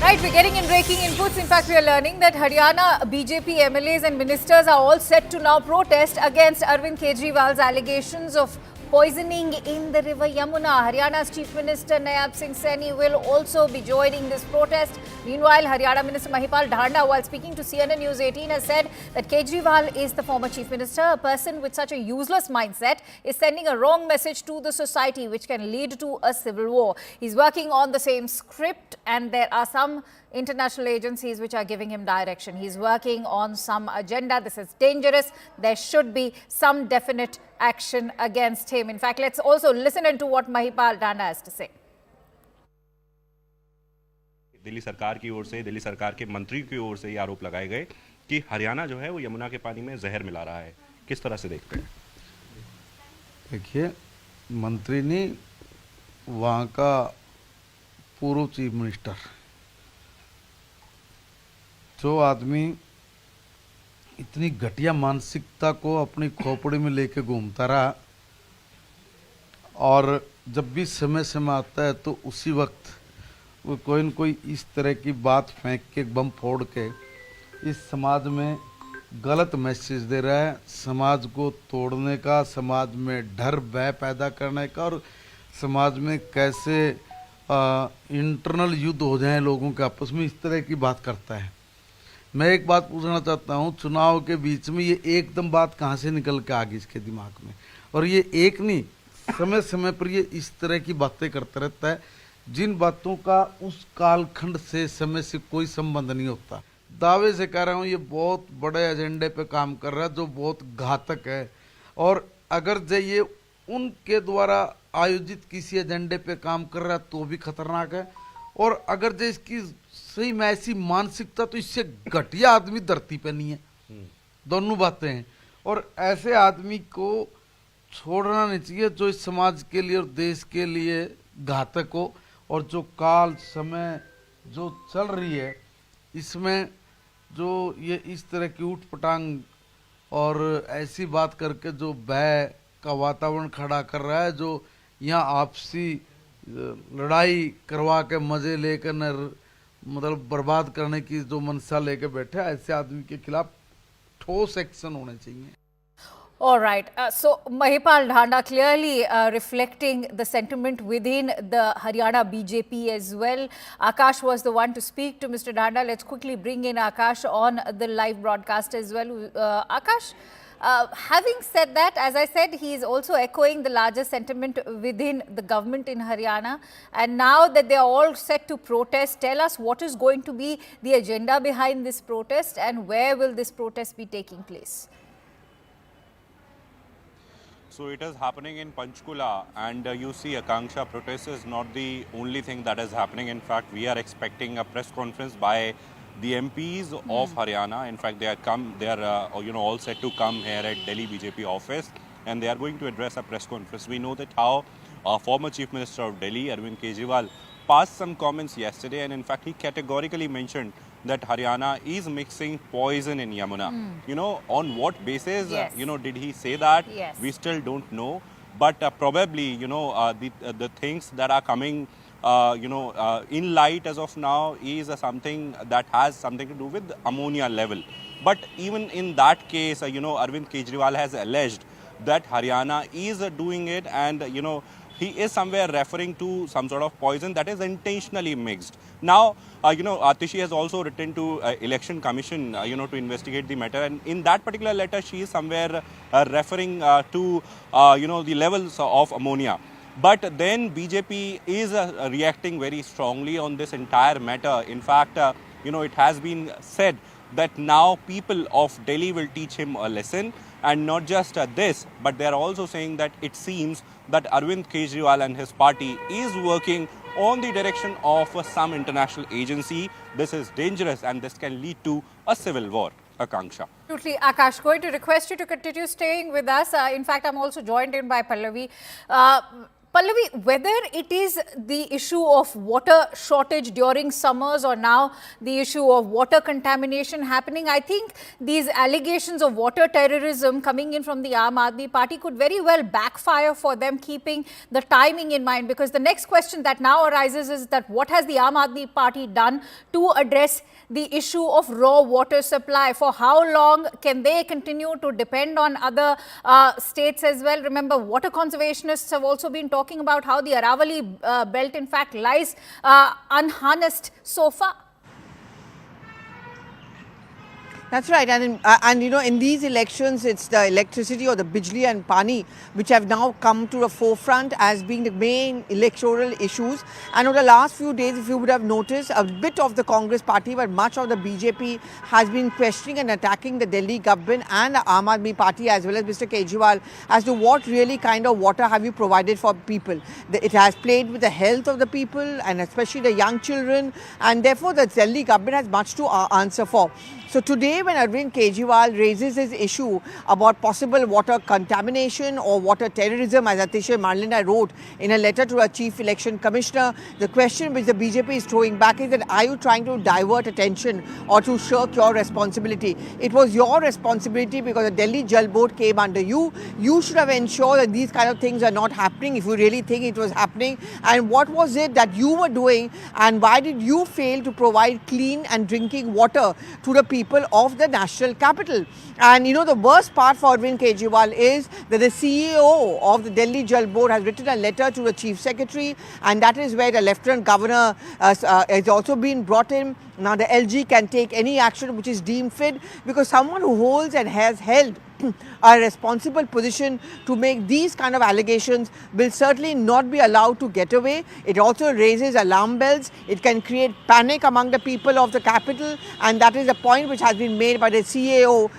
Right, we're getting in breaking inputs. In fact, we are learning that Haryana BJP MLAs and ministers are all set to now protest against Arvind Kejriwal's allegations of poisoning in the river Yamuna. Haryana's Chief Minister Nayaab Singh Saini will also be joining this protest. Meanwhile, Haryana Minister Mahipal Dhanda, while speaking to CNN News 18, has said that Kejriwal is the former Chief Minister. A person with such a useless mindset is sending a wrong message to the society, which can lead to a civil war. He's working on the same script, and there are some international agencies which are giving him direction. He's working on some agenda. This is dangerous. There should be some definite action against him. In fact, let's also listen into what Mahipal Dhanda has to say. Delhi सरकार की ओर से, दिल्ली सरकार के मंत्री की ओर से ये आरोप लगाए गए कि हरियाणा जो है वो यमुना के पानी में जहर मिला रहा है। किस तरह से देखते हैं? देखिए, मंत्री ने वहाँ का पूर्व चीफ मिनिस्टर, जो आदमी इतनी घटिया मानसिकता को अपनी खोपड़ी में लेके घूमता रहा और जब भी समय समय आता है तो उसी वक्त वो कोई न कोई इस तरह की बात फेंक के, बम फोड़ के इस समाज में गलत मैसेज दे रहा है, समाज को तोड़ने का, समाज में डर भय पैदा करने का और समाज में कैसे इंटरनल युद्ध हो जाए लोगों के आपस में, इस तरह की बात करता है। मैं एक बात पूछना चाहता हूँ, चुनाव के बीच में ये एकदम बात कहाँ से निकल के आ गई इसके दिमाग में? और ये एक नहीं, समय समय पर ये इस तरह की बातें करता रहता है जिन बातों का उस कालखंड से, समय से कोई संबंध नहीं होता। दावे से कह रहा हूँ, ये बहुत बड़े एजेंडे पे काम कर रहा है जो बहुत घातक है, और अगर जो ये उनके द्वारा आयोजित किसी एजेंडे पे काम कर रहा है तो भी खतरनाक है, और अगर जो इसकी सही में ऐसी मानसिकता तो इससे घटिया आदमी धरती पे नहीं है। दोनों बातें हैं, और ऐसे आदमी को छोड़ना नहीं चाहिए जो इस समाज के लिए और देश के लिए घातक हो, और जो काल समय जो चल रही है इसमें जो ये इस तरह की ऊट पटांग और ऐसी बात करके जो भय का वातावरण खड़ा कर रहा है, जो यहाँ आपसी लड़ाई करवा के मजे लेकर मतलब बर्बाद करने की जो मनसा लेके बैठे, ऐसे आदमी के खिलाफ ठोस एक्शन होने चाहिए। All right. So, Mahipal Dhanda clearly reflecting the sentiment within the Haryana BJP as well. Akash was the one to speak to Mr. Dhanda. Let's quickly bring in Akash on the live broadcast as well. Akash, having said that, as I said, he is also echoing the larger sentiment within the government in Haryana. And now that they are all set to protest, tell us what is going to be the agenda behind this protest and where will this protest be taking place? So it is happening in Panchkula, and you see Akanksha protest is not the only thing that is happening. In fact, we are expecting a press conference by the MPs of Haryana. In fact, they are all set to come here at Delhi BJP office, and they are going to address a press conference. We know that how former Chief Minister of Delhi, Arvind Kejriwal, passed some comments yesterday, and in fact, he categorically mentioned that Haryana is mixing poison in Yamuna. You know, on what basis, Yes. Did he say that? Yes. We still don't know. But probably, the things that are coming, in light as of now is something that has something to do with ammonia level. But even in that case, Arvind Kejriwal has alleged that Haryana is doing it, and, he is somewhere referring to some sort of poison that is intentionally mixed. Now, Atishi has also written to Election Commission, to investigate the matter. And in that particular letter, she is somewhere referring to, the levels of ammonia. But then BJP is reacting very strongly on this entire matter. In fact, it has been said that now people of Delhi will teach him a lesson. And not just this, but they are also saying that it seems that Arvind Kejriwal and his party is working on the direction of some international agency. This is dangerous and this can lead to a civil war. Akanksha. Absolutely. Akash, going to request you to continue staying with us. In fact, I'm also joined in by Pallavi. Pallavi, whether it is the issue of water shortage during summers or now the issue of water contamination happening, I think these allegations of water terrorism coming in from the Aam Admi party could very well backfire for them, keeping the timing in mind. Because the next question that now arises is that what has the Aam Admi party done to address the issue of raw water supply? For how long can they continue to depend on other states as well? Remember, water conservationists have also been talking about how the Aravali belt in fact lies unharnessed so far. That's right, and you know, in these elections, it's the electricity or the bijli and pani which have now come to the forefront as being the main electoral issues. And over the last few days, if you would have noticed, a bit of the Congress party, but much of the BJP has been questioning and attacking the Delhi government and the Aam Admi party as well as Mr. Kejriwal as to what really kind of water have you provided for people. It has played with the health of the people and especially the young children, and therefore the Delhi government has much to answer for. So today, when Arvind Kejriwal raises his issue about possible water contamination or water terrorism, as Atishay Marlinda wrote in a letter to a chief election commissioner, the question which the BJP is throwing back is that, are you trying to divert attention or to shirk your responsibility? It was your responsibility because the Delhi Jal Board came under you. You should have ensured that these kind of things are not happening if you really think it was happening. And what was it that you were doing, and why did you fail to provide clean and drinking water to the people of the national capital? And you know, the worst part for Arvind Kejriwal is that the CEO of the Delhi Jal Board has written a letter to the chief secretary, and that is where the lieutenant governor has also been brought in. Now the LG can take any action which is deemed fit, because someone who holds and has held a responsible position to make these kind of allegations will certainly not be allowed to get away. It also raises alarm bells. It can create panic among the people of the capital, and that is a point which has been made by the CEO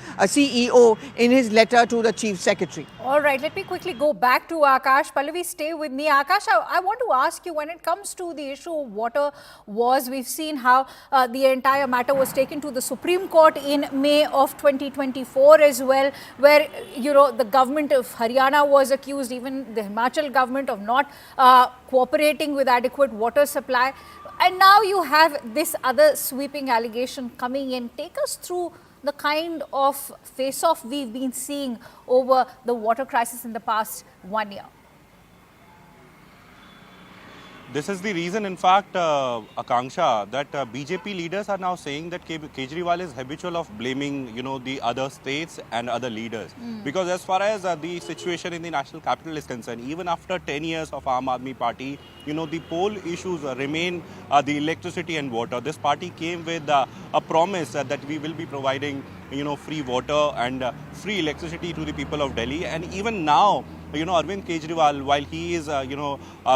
in his letter to the chief secretary. All right, let me quickly go back to Akash. Pallavi, stay with me. Akash, I want to ask you, when it comes to the issue of water wars, we've seen how the entire matter was taken to the Supreme Court in May of 2024 as well, where, you know, the government of Haryana was accused, even the Himachal government, of not cooperating with adequate water supply. And now you have this other sweeping allegation coming in. Take us through the kind of face-off we've been seeing over the water crisis in the past 1 year. This is the reason, in fact, Akanksha, that BJP leaders are now saying that Kejriwal is habitual of blaming, you know, the other states and other leaders. Because as far as the situation in the national capital is concerned, even after 10 years of Aam Admi party, you know, the poll issues remain the electricity and water. This party came with a promise that we will be providing, you know, free water and free electricity to the people of Delhi. And even now, you know, Arvind Kejriwal, while he is,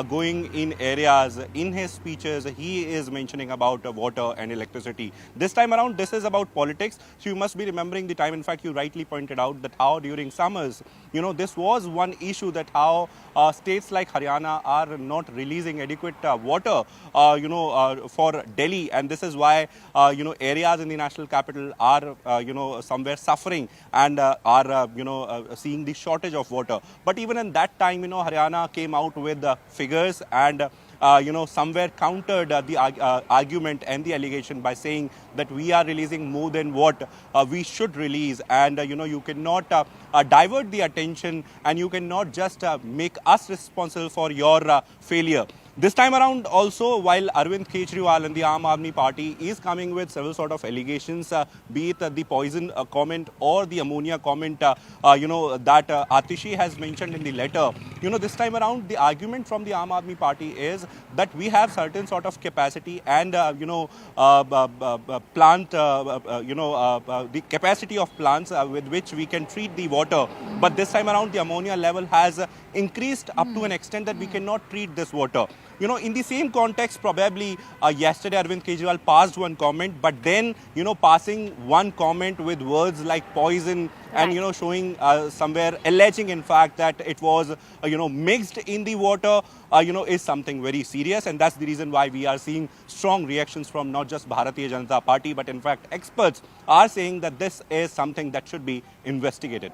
going in areas, in his speeches, he is mentioning about water and electricity. This time around, this is about politics. So you must be remembering the time. In fact, you rightly pointed out that how during summers, you know, this was one issue, that how states like Haryana are not releasing adequate water, for Delhi. And this is why, areas in the national capital are, somewhere suffering and are, seeing the shortage of water. But even in that time, Haryana came out with figures and somewhere countered the argument and the allegation by saying that we are releasing more than what we should release. And, you cannot divert the attention, and you cannot just make us responsible for your failure. This time around also, while Arvind Kejriwal and the Aam Admi party is coming with several sort of allegations, be it the poison comment or the ammonia comment, that Atishi has mentioned in the letter, this time around the argument from the Aam Admi party is that we have certain sort of capacity and, plant, the capacity of plants with which we can treat the water. But this time around the ammonia level has increased up to an extent that we cannot treat this water. In the same context, probably yesterday Arvind Kejriwal passed one comment, but then, passing one comment with words like poison and, showing somewhere alleging, in fact, that it was, mixed in the water, is something very serious. And that's the reason why we are seeing strong reactions from not just Bharatiya Janata Party, but in fact, experts are saying that this is something that should be investigated.